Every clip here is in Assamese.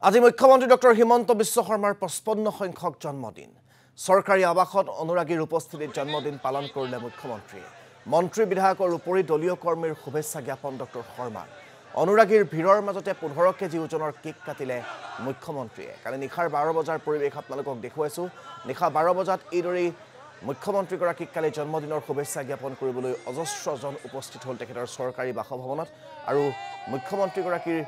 আজি মুখ্যমন্ত্ৰী ডক্টৰ হিমন্ত বিশ্ব শৰ্মাৰ 55 সংখ্যক জন্মদিন। চৰকাৰী আৱাসত অনুৰাগীৰ উপস্থিতিত জন্মদিন পালন কৰিলে মুখ্যমন্ত্ৰীয়ে। মন্ত্ৰী বিধায়কৰ উপৰি দলীয় কৰ্মীৰ শুভেচ্ছা জ্ঞাপন ডক্টৰ শৰ্মাৰ। অনুৰাগীৰ ভিৰৰ মাজতে 15 কেজি ওজনৰ কেক কাটিলে মুখ্যমন্ত্ৰীয়ে। কালি নিশাৰ 12 বজাৰ পৰিৱেশ আপোনালোকক দেখুৱাইছো। নিশা 12 বজাত এইদৰেই মুখ্যমন্ত্ৰীগৰাকীক কালি জন্মদিনৰ শুভেচ্ছা জ্ঞাপন কৰিবলৈ অজস্ৰজন উপস্থিত হ'ল তেখেতৰ চৰকাৰী বাসভৱনত আৰু মুখ্যমন্ত্ৰীগৰাকীৰ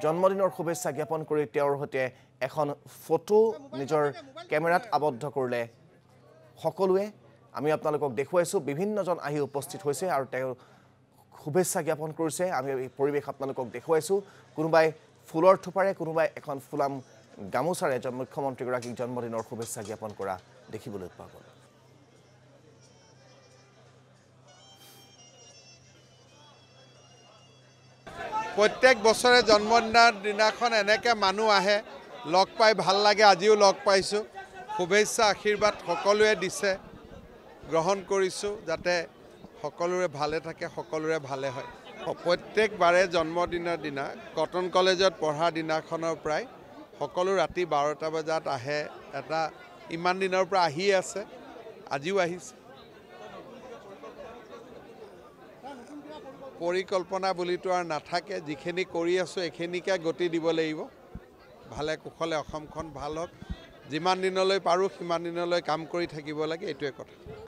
জন্মদিনৰ শুভেচ্ছা জ্ঞাপন কৰি তেওঁৰ সৈতে এখন ফটো নিজৰ কেমেৰাত আবদ্ধ কৰিলে সকলোৱে। আমি আপোনালোকক দেখুৱাইছো বিভিন্নজন আহি উপস্থিত হৈছে আৰু তেওঁ শুভেচ্ছা জ্ঞাপন কৰিছে। আমি এই পৰিৱেশ আপোনালোকক দেখুৱাইছো। কোনোবাই ফুলৰ থোপাৰে কোনোবাই এখন ফুলাম গামোচাৰে মুখ্যমন্ত্ৰীগৰাকীক জন্মদিনৰ শুভেচ্ছা জ্ঞাপন কৰা দেখিবলৈ পোৱা গ'ল। প্ৰত্যেক বছৰে জন্মদিনৰ দিনাখন এনেকৈ মানুহ আহে, লগ পাই ভাল লাগে। আজিও লগ পাইছোঁ। শুভেচ্ছা আশীৰ্বাদ সকলোৱে দিছে, গ্ৰহণ কৰিছোঁ যাতে সকলোৰে ভালে থাকে, সকলোৰে ভালে হয়। প্ৰত্যেকবাৰে জন্মদিনৰ দিনা কটন কলেজত পঢ়া দিনাখনৰ পৰাই সকলো ৰাতি 12টা বজাত আহে। এটা ইমান দিনৰ পৰা আহি আছে, আজিও আহিছে। পৰিকল্পনা বুলিতো আৰু নাথাকে, যিখিনি কৰি আছোঁ এইখিনিকে গতি দিব লাগিব। ভালে কুশলে অসমখন ভাল হওক, যিমান দিনলৈ পাৰোঁ সিমান দিনলৈ কাম কৰি থাকিব লাগে, এইটোৱে কথা।